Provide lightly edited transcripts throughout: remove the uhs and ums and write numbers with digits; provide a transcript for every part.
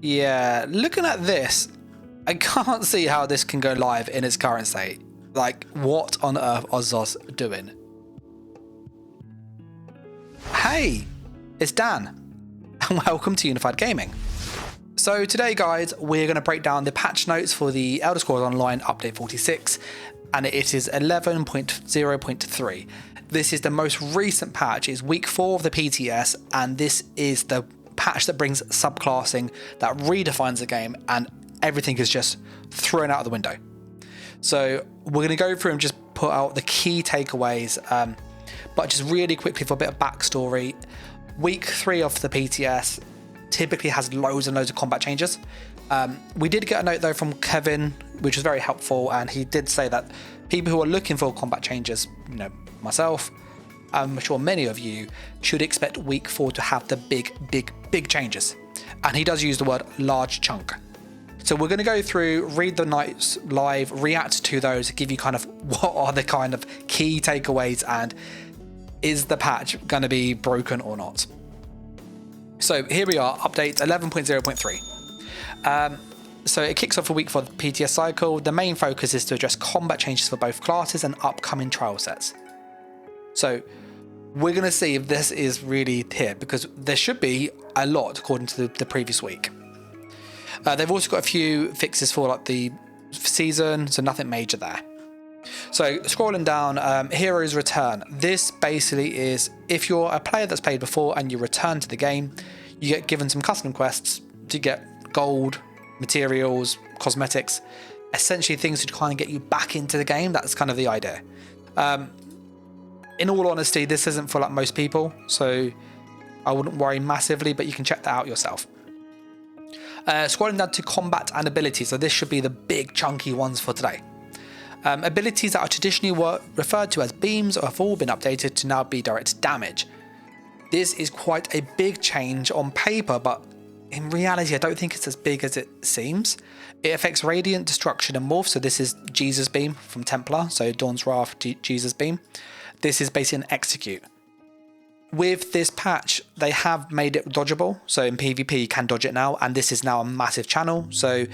Yeah, looking at this, I can't see how this can go live in its current state. Like, what on earth are Zos doing? Hey, it's Dan, and welcome to Unified Gaming. So today, guys, we're going to break down the patch notes for the Elder Scrolls Online Update 46, and it is 11.0.3. This is the most recent patch. It's week 4 of the PTS, and this is the patch that brings subclassing, that redefines the game, and everything is just thrown out of the window. So we're going to go through and just put out the key takeaways, but just really quickly for a bit of backstory. Week 3 of the PTS typically has loads and loads of combat changes. We did get a note though from Kevin, which was very helpful, and he did say that people who are looking for combat changes, myself, I'm sure many of you, should expect week 4 to have the big changes. And he does use the word large chunk. So we're going to go through, read the notes live, react to those, give you kind of what are the kind of key takeaways, and is the patch going to be broken or not. So here we are, update 11.0.3. So it kicks off a week for the PTS cycle. The main focus is to address combat changes for both classes and upcoming trial sets. So we're going to see if this is really here, because there should be a lot according to the previous week. They've also got a few fixes for like the season, so nothing major there. So scrolling down, Heroes Return. This basically is if you're a player that's played before and you return to the game, you get given some custom quests to get gold, materials, cosmetics, essentially things to kind of get you back into the game. That's kind of the idea. In all honesty, this isn't for like most people, so I wouldn't worry massively, but you can check that out yourself. Scrolling down to combat and abilities, so this should be the big chunky ones for today. Abilities that are traditionally referred to as beams have all been updated to now be direct damage. This is quite a big change on paper, but in reality I don't think it's as big as it seems. It affects radiant, destruction and morph, so this is Jesus beam from Templar, so Dawn's Wrath, Jesus beam. This is basically an execute. With this patch, they have made it dodgeable, so in PvP you can dodge it now, and this is now a massive channel. So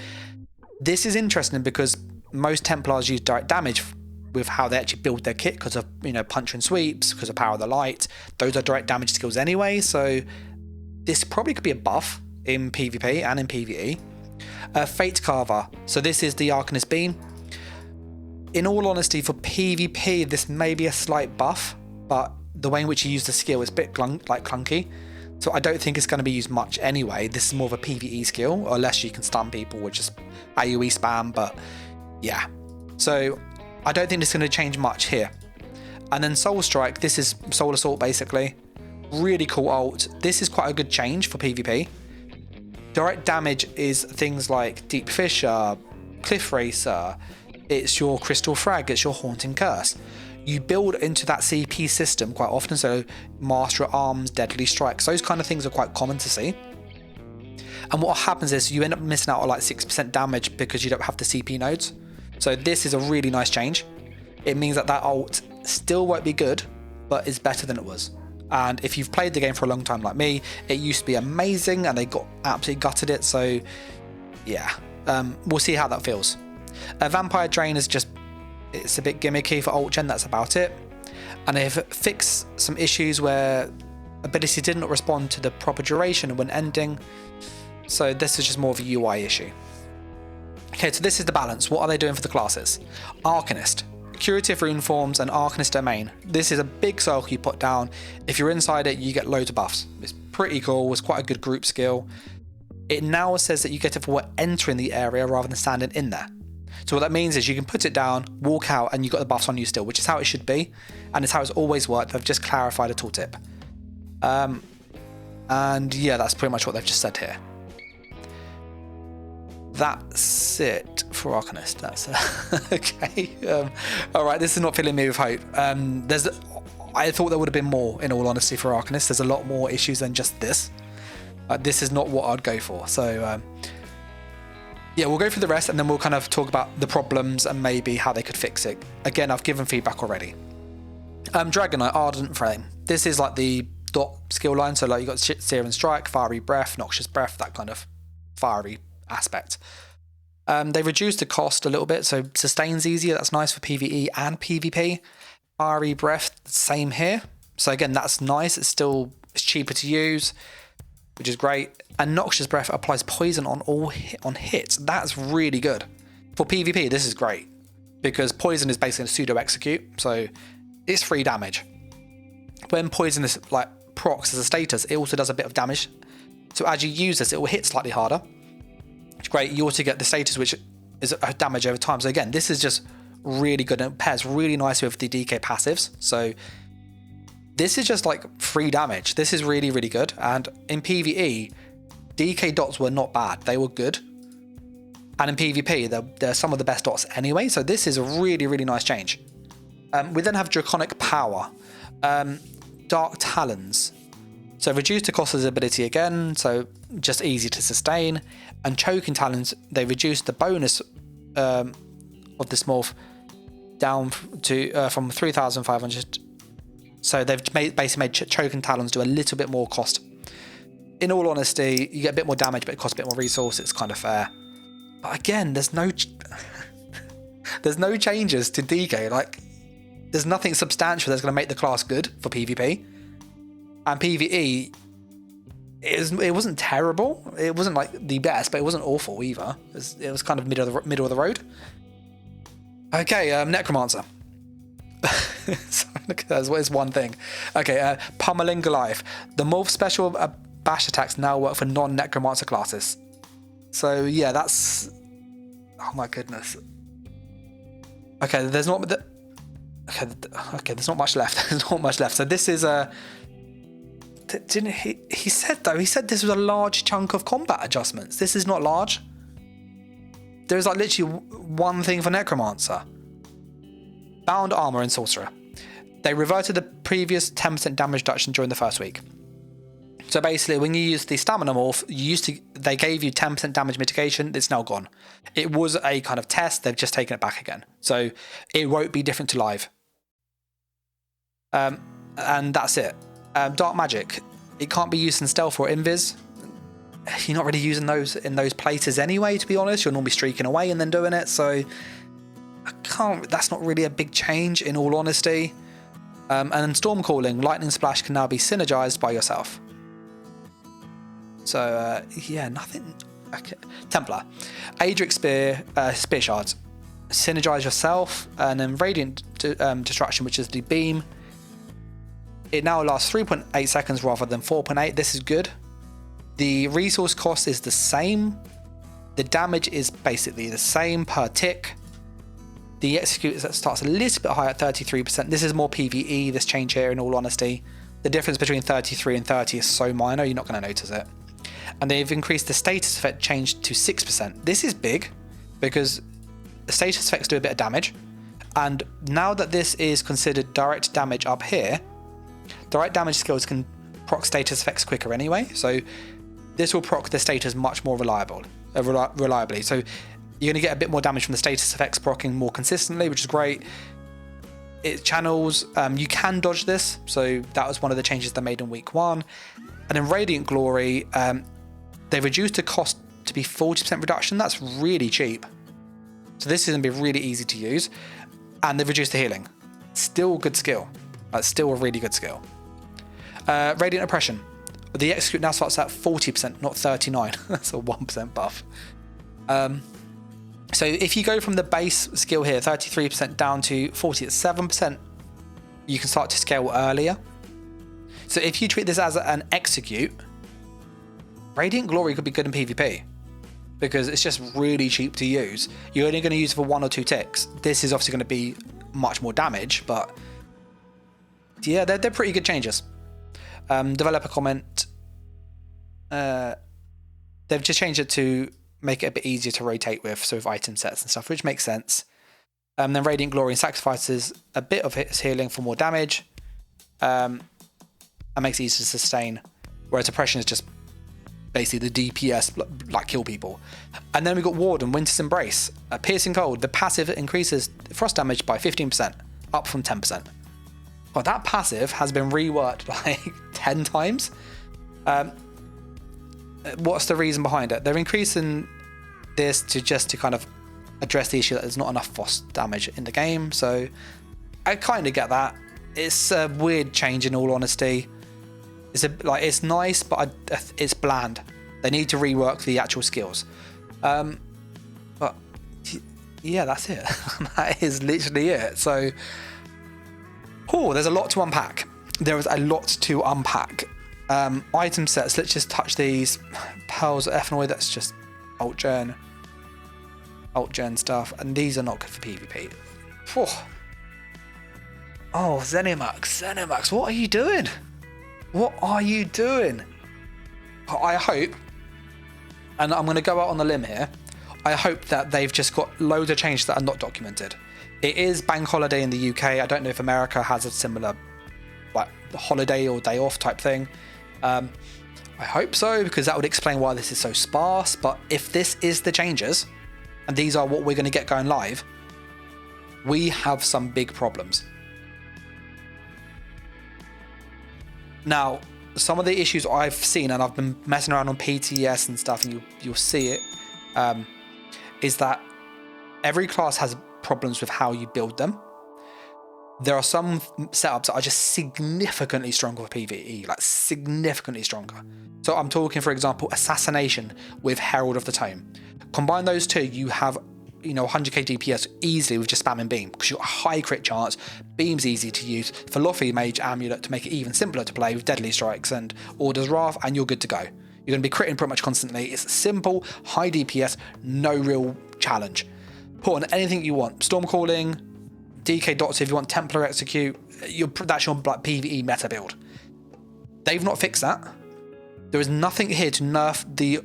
this is interesting because most Templars use direct damage with how they actually build their kit because of punch and sweeps, because of power of the light. Those are direct damage skills anyway, so this probably could be a buff in PvP and in PvE. Fate Carver, so this is the Arcanist beam. In all honesty, for PvP this may be a slight buff, but the way in which you use the skill is a bit clunky, so I don't think it's going to be used much anyway. This is more of a PvE skill, unless you can stun people with just AoE spam, but yeah. So I don't think this is going to change much here. And then Soul Strike, this is Soul Assault basically. Really cool ult. This is quite a good change for PvP. Direct damage is things like Deep Fissure, Cliff Racer, it's your Crystal Frag, it's your Haunting Curse. You build into that CP system quite often, so Master at Arms, Deadly Strikes, those kind of things are quite common to see. And what happens is you end up missing out on like 6% damage because you don't have the CP nodes. So this is a really nice change. It means that ult still won't be good, but is better than it was. And if you've played the game for a long time like me, it used to be amazing and they got absolutely gutted it, so yeah. We'll see how that feels. Vampire Drain is just, it's a bit gimmicky for ult gen, that's about it. And they've fixed some issues where ability did not respond to the proper duration when ending, so this is just more of a UI issue. Okay, so this is the balance. What are they doing for the classes? Arcanist, Curative Rune Forms and Arcanist Domain. This is a big circle you put down. If you're inside it, you get loads of buffs. It's pretty cool, it's quite a good group skill. It now says that you get it for entering the area rather than standing in there. So what that means is you can put it down, walk out, and you've got the buffs on you still, which is how it should be, and it's how it's always worked. I've just clarified a tooltip. And yeah, that's pretty much what they've just said here. That's it for Arcanist. That's okay. All right, this is not filling me with hope. I thought there would have been more, in all honesty, for Arcanist. There's a lot more issues than just this. This is not what I'd go for. So yeah, we'll go through the rest and then we'll kind of talk about the problems and maybe how they could fix it. Again, I've given feedback already. Dragonite, Ardent Flame. This is like the dot skill line. So like you got Searing Strike, Fiery Breath, Noxious Breath, that kind of fiery aspect. They reduced the cost a little bit, so sustain's easier. That's nice for PvE and PvP. Fiery breath, same here. So again, that's nice. It's cheaper to use, which is great. And noxious breath applies poison on hits. That's really good. For PvP, this is great because poison is basically a pseudo execute, so it's 3 damage. When poison is like procs as a status, it also does a bit of damage. So as you use this, it will hit slightly harder. It's great. You also get the status, which is a damage over time. So again, this is just really good and it pairs really nicely with the DK passives. So this is just like 3 damage. This is really, really good. And in PvE, DK dots were not bad. They were good. And in PvP, they're some of the best dots anyway. So this is a really, really nice change. We then have Draconic Power. Dark Talons. So reduce the cost of the ability again, so just easy to sustain. And Choking Talons, they reduce the bonus of this morph down to from 3,500. So they've basically made Choking Talons do a little bit more cost. In all honesty, you get a bit more damage, but it costs a bit more resource. It's kind of fair. But again, there's no changes to DK. Like, there's nothing substantial that's going to make the class good for PvP. And PvE, it wasn't terrible. It wasn't like the best, but it wasn't awful either. It was kind of middle of the road. Okay, Necromancer. So, that's one thing. Okay, Pummeling Goliath. The morph special bash attacks now work for non-Necromancer classes. So yeah, that's... Oh my goodness. Okay, there's not... Okay, there's not much left. There's not much left. So this is a... Didn't he said though, he said this was a large chunk of combat adjustments. This is not large. There's like literally one thing for Necromancer. Bound Armor and Sorcerer. They reverted the previous 10% damage reduction during the first week. So basically, when you use the Stamina Morph, they gave you 10% damage mitigation. It's now gone. It was a kind of test. They've just taken it back again. So it won't be different to live. And that's it. Dark Magic. It can't be used in Stealth or Invis. You're not really using those in those places anyway, to be honest. You're normally streaking away and then doing it. So that's not really a big change in all honesty. And in Storm Calling, Lightning Splash can now be synergized by yourself. So yeah, nothing. Okay. Templar. Adric Spear, Spear Shards. Synergize yourself. And then Radiant Destruction, which is the beam. It now lasts 3.8 seconds rather than 4.8. This is good. The resource cost is the same. The damage is basically the same per tick. The execute starts a little bit higher at 33%. This is more PvE, this change here, in all honesty. The difference between 33 and 30 is so minor, you're not going to notice it. And they've increased the status effect change to 6%. This is big because the status effects do a bit of damage. And now that this is considered direct damage up here, direct damage skills can proc status effects quicker anyway, so this will proc the status much more reliably. So you're going to get a bit more damage from the status effects proccing more consistently, which is great. It channels, you can dodge this, so that was one of the changes they made in week 1. And in Radiant Glory, they reduced the cost to be 40% reduction. That's really cheap. So this is going to be really easy to use. And they've reduced the healing. Still a good skill. That's still a really good skill. Radiant Oppression. The execute now starts at 40%, not 39%. That's a 1% buff. So if you go from the base skill here, 33% down to 47%, you can start to scale earlier. So if you treat this as an execute, Radiant Glory could be good in PvP because it's just really cheap to use. You're only going to use it for 1 or 2 ticks. This is obviously going to be much more damage, but yeah, they're pretty good changes. Developer comment. They've just changed it to make it a bit easier to rotate with, so with item sets and stuff, which makes sense. Then Radiant Glory and Sacrifices a bit of its healing for more damage. And makes it easier to sustain. Whereas Oppression is just basically the DPS, like kill people. And then we've got Warden, Winter's Embrace. Piercing Cold. The passive increases frost damage by 15%, up from 10%. Well, that passive has been reworked like 10 times. what's the reason behind it? They're increasing this to kind of address the issue that there's not enough boss damage in the game. So I kind of get that. It's a weird change in all honesty. It's nice, but it's bland. They need to rework the actual skills. But yeah, that's it. That is literally it. So, there's a lot to unpack. There is a lot to unpack. Item sets, let's just touch these. Pearls of Ethanol, that's just alt gen stuff. And these are not good for PvP. Oh, Zenimax, what are you doing? What are you doing? I hope, and I'm going to go out on the limb here, I hope that they've just got loads of changes that are not documented. It is bank holiday in the UK. I don't know if America has a similar like holiday or day off type thing. I hope so, because that would explain why this is so sparse. But if this is the changes, and these are what we're going to get going live, we have some big problems. Now, some of the issues I've seen, and I've been messing around on PTS and stuff, and you'll see it, is that every class has problems with how you build them. There are some setups that are just significantly stronger for PvE, like significantly stronger. So I'm talking, for example, Assassination with Herald of the Tome. Combine those two, you have 100k DPS easily with just spamming Beam, because you've got a high crit chance. Beam's easy to use. Philosophy Mage Amulet to make it even simpler to play with Deadly Strikes and Order's Wrath, and you're good to go. You're going to be critting pretty much constantly. It's simple, high DPS, no real challenge. Put on anything you want. Stormcalling, DK Dots if you want Templar Execute. That's your like PvE meta build. They've not fixed that. There is nothing here to nerf the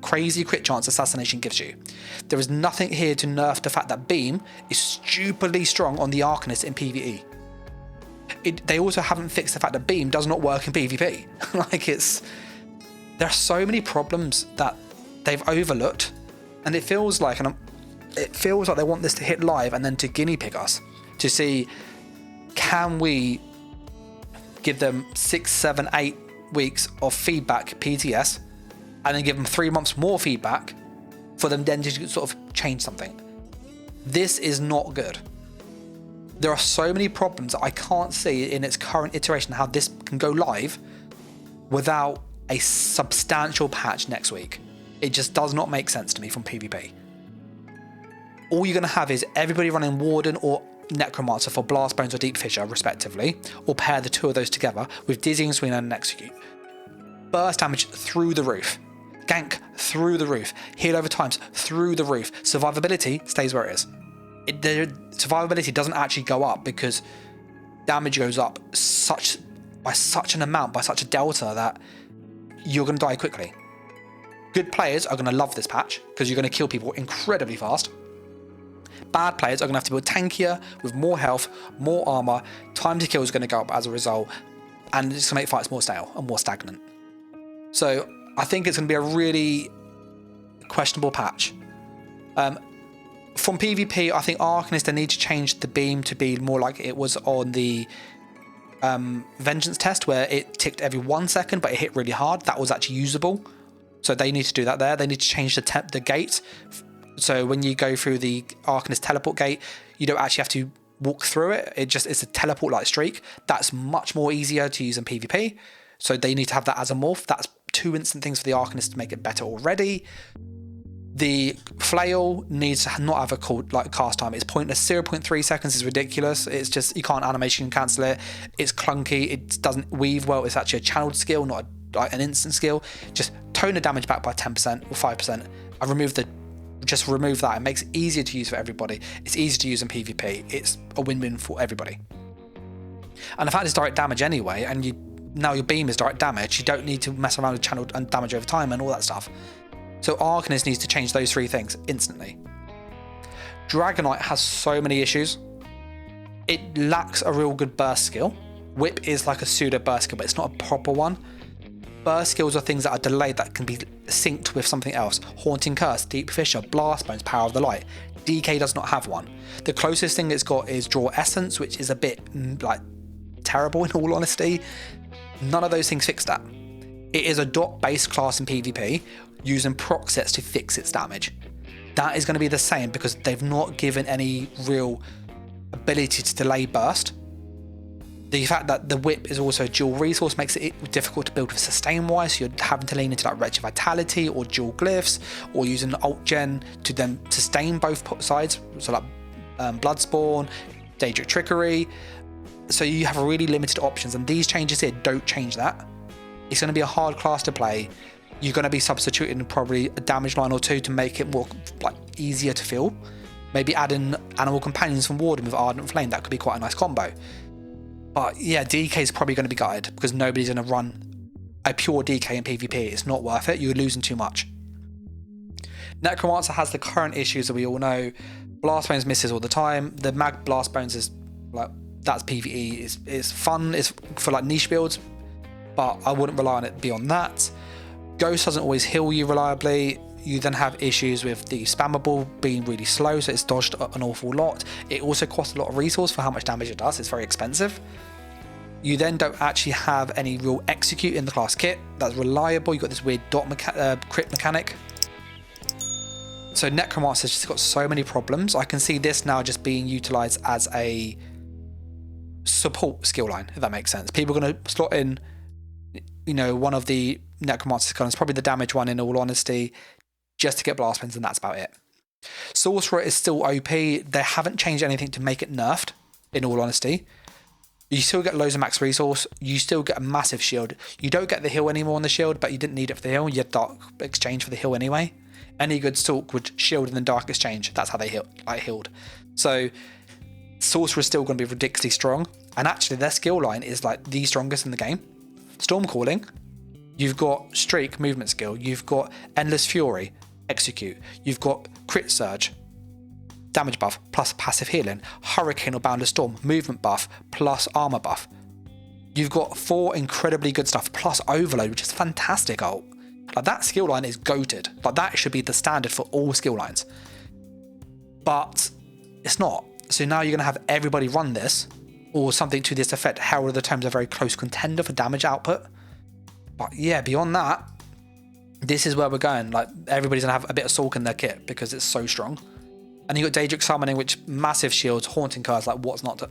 crazy crit chance Assassination gives you. There is nothing here to nerf the fact that Beam is stupidly strong on the Arcanist in PvE. They also haven't fixed the fact that Beam does not work in PvP. There are so many problems that they've overlooked, and it feels like they want this to hit live and then to guinea pig us to see, can we give them 6, 7, 8 weeks of feedback PTS, and then give them 3 months more feedback for them then to sort of change something. This is not good. There are so many problems that I can't see in its current iteration how this can go live without a substantial patch next week. It just does not make sense to me from PvP. All you're going to have is everybody running Warden or Necromancer for Blast Bones or Deep Fissure respectively, or pair the two of those together with Dizzying Swing and Execute. Burst damage through the roof. Gank through the roof. Heal over times through the roof. Survivability stays where it is. The survivability doesn't actually go up because damage goes up by such an amount, by such a delta, that you're going to die quickly. Good players are going to love this patch because you're going to kill people incredibly fast. Bad players are going to have to build tankier with more health, more armor. Time to kill is going to go up as a result, and it's going to make fights more stale and more stagnant. So I think it's going to be a really questionable patch. From PvP, I think Arcanist, they need to change the beam to be more like it was on the Vengeance test, where it ticked every 1 second, but it hit really hard. That was actually usable. So they need to do that there. They need to change the gate. So when you go through the Arcanist teleport gate, you don't actually have to walk through it. It's a teleport-like streak. That's much more easier to use in PvP. So they need to have that as a morph. That's 2 instant things for the Arcanist to make it better already. The flail needs to not have a cast time. It's pointless. 0.3 seconds is ridiculous. It's just, you can't animation cancel it. It's clunky. It doesn't weave well. It's actually a channeled skill, not an instant skill. Just tone the damage back by 10% or 5%. I remove that. It makes it easier to use for everybody. It's easy to use in PvP. It's a win-win for everybody. And the fact it's direct damage anyway, and now your beam is direct damage, you don't need to mess around with channel and damage over time and all that stuff. So Arcanist needs to change those 3 things instantly. Dragonite has so many issues. It lacks a real good burst skill. Whip is like a pseudo burst skill, but it's not a proper one. Burst skills are things that are delayed that can be synced with something else. Haunting Curse, Deep Fissure, Blast Bones, Power of the Light. DK does not have one. The closest thing it's got is Draw Essence, which is a bit terrible in all honesty. None of those things fix that. It is a dot-based class in PvP using proc sets to fix its damage. That is going to be the same because they've not given any real ability to delay burst. The fact that the whip is also a dual resource makes it difficult to build with sustain wise, so you're having to lean into like Wretched Vitality or dual glyphs, or using alt gen to then sustain both sides, so like Bloodspawn, Daedric Trickery. So you have really limited options, and these changes here don't change that. It's going to be a hard class to play. You're going to be substituting probably a damage line or two to make it more like easier to fill. Maybe adding Animal Companions from Warden with Ardent Flame, that could be quite a nice combo. But yeah, DK is probably going to be gutted because nobody's going to run a pure DK in PvP. It's not worth it. You're losing too much. Necromancer has the current issues that we all know. Blast Bones misses all the time. The Mag Blast Bones is like, that's PvE. It's fun. It's for like niche builds, but I wouldn't rely on it beyond that. Ghost doesn't always heal you reliably. You then have issues with the spammable being really slow, so it's dodged an awful lot. It also costs a lot of resource for how much damage it does. It's very expensive. You then don't actually have any real execute in the class kit that's reliable. You've got this weird crit mechanic. So Necromancer's just got so many problems. I can see this now just being utilized as a support skill line, if that makes sense. People are going to slot in, you know, one of the Necromancer guns, probably the damage one in all honesty, just to get blast pins, and that's about it. Sorcerer is still OP. They haven't changed anything to make it nerfed, in all honesty. You still get loads of max resource. You still get a massive shield. You don't get the heal anymore on the shield, but you didn't need it for the heal. You had Dark Exchange for the heal anyway. Any good Stalk would shield and then Dark Exchange. That's how they healed. So Sorcerer is still going to be ridiculously strong. And actually their skill line is like the strongest in the game. Storm Calling. You've got Streak, movement skill. You've got Endless Fury, execute. You've got Crit Surge, damage buff, plus passive healing. Hurricane or Boundless Storm, movement buff, plus armor buff. You've got 4 incredibly good stuff, plus Overload, which is fantastic ult. Like, that skill line is goated. Like, that should be the standard for all skill lines. But it's not. So now you're going to have everybody run this, or something to this effect. Herald of the Tomes are a very close contender for damage output. But yeah, beyond that, this is where we're going. Like, everybody's gonna have a bit of Sulk in their kit because it's so strong. And you got Daedric Summoning, which massive shields, Haunting Curse, like what's not to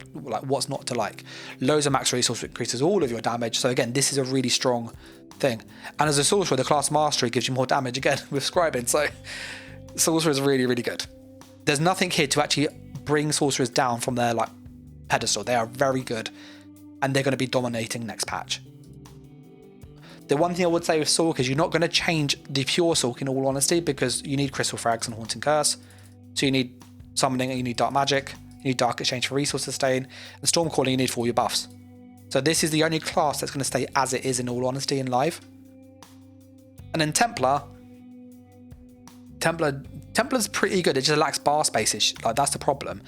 like. Loads of max resource, which increases all of your damage. So again, this is a really strong thing. And as a sorcerer, the class mastery gives you more damage again with scribing. So sorcerer is really, really good. There's nothing here to actually bring sorcerers down from their like pedestal. They are very good, and they're going to be dominating next patch. The one thing I would say with Sulk is you're not going to change the pure Sulk in all honesty, because you need Crystal Frags and Haunting Curse. So you need Summoning, and you need Dark Magic, you need Dark Exchange for Resource Sustain, and Storm Calling you need for all your buffs. So this is the only class that's going to stay as it is in all honesty in live. And then Templar's pretty good. It just lacks bar spaces. Like, that's the problem.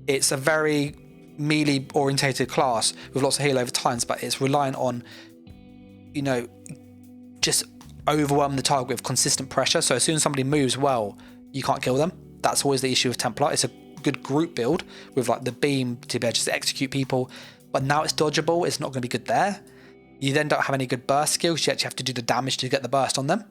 It's a very melee orientated class with lots of heal over times, but it's reliant on, you know, just overwhelm the target with consistent pressure. So as soon as somebody moves well, you can't kill them. That's always the issue with Templar. It's a good group build with like the beam to be able to just execute people, but now it's dodgeable. It's not going to be good there. You then don't have any good burst skills. You actually have to do the damage to get the burst on them.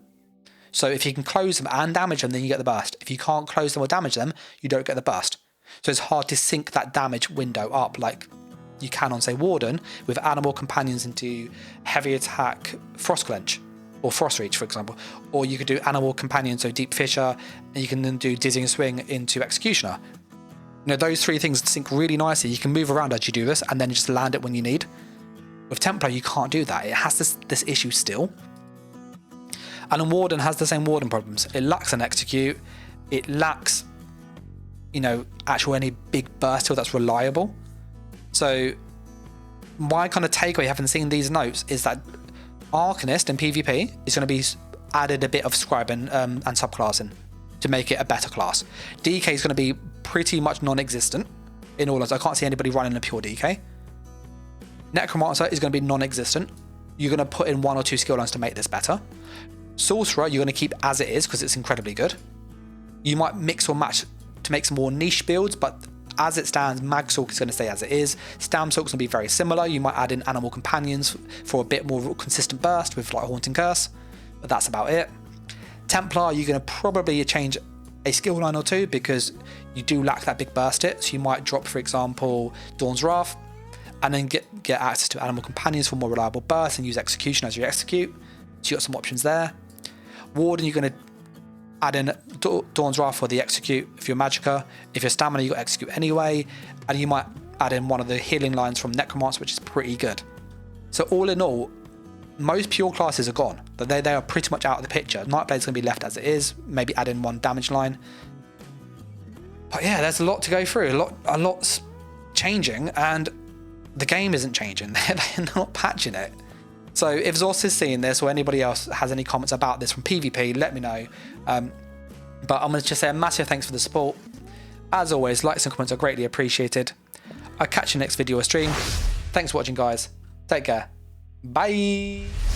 So if you can close them and damage them, then you get the burst. If you can't close them or damage them, you don't get the burst. So it's hard to sync that damage window up like you can on, say, Warden, with Animal Companions into heavy attack Frost Clench or Frost Reach, for example. Or you could do Animal Companions, so Deep Fissure, and you can then do Dizzying Swing into Executioner. You know, those three things sync really nicely. You can move around as you do this and then just land it when you need. With Templar, you can't do that. It has this issue still. And then Warden has the same Warden problems. It lacks an execute. It lacks, you know, actual any big burst heal that's reliable. So my kind of takeaway, having seen these notes, is that Arcanist in PvP is going to be added a bit of scribing and subclassing to make it a better class. DK is going to be pretty much non-existent in all of us. I can't see anybody running a pure DK. Necromancer is going to be non-existent. You're going to put in 1 or 2 skill lines to make this better. Sorcerer, you're going to keep as it is because it's incredibly good. You might mix or match to make some more niche builds, but as it stands, Magsalk is going to stay as it is. Stamsalk's going to be very similar. You might add in Animal Companions for a bit more consistent burst with like Haunting Curse, but that's about it. Templar, you're going to probably change a skill line or two because you do lack that big burst hit. So you might drop, for example, Dawn's Wrath, and then get access to Animal Companions for more reliable burst and use Execution as you execute. So you got some options there. Warden, you're going to add in Dawn's Wrath for the execute if you're Magicka. If you're Stamina, you got execute anyway, and you might add in one of the healing lines from Necromancer, which is pretty good. So all in all, most pure classes are gone. They are pretty much out of the picture. Nightblade's going to be left as it is. Maybe add in one damage line. But yeah, there's a lot to go through. A lot's changing, and the game isn't changing. They're not patching it. So if Zos is seeing this, or anybody else has any comments about this from PvP, let me know. But I'm going to just say a massive thanks for the support. As always, likes and comments are greatly appreciated. I'll catch you next video or stream. Thanks for watching, guys. Take care. Bye.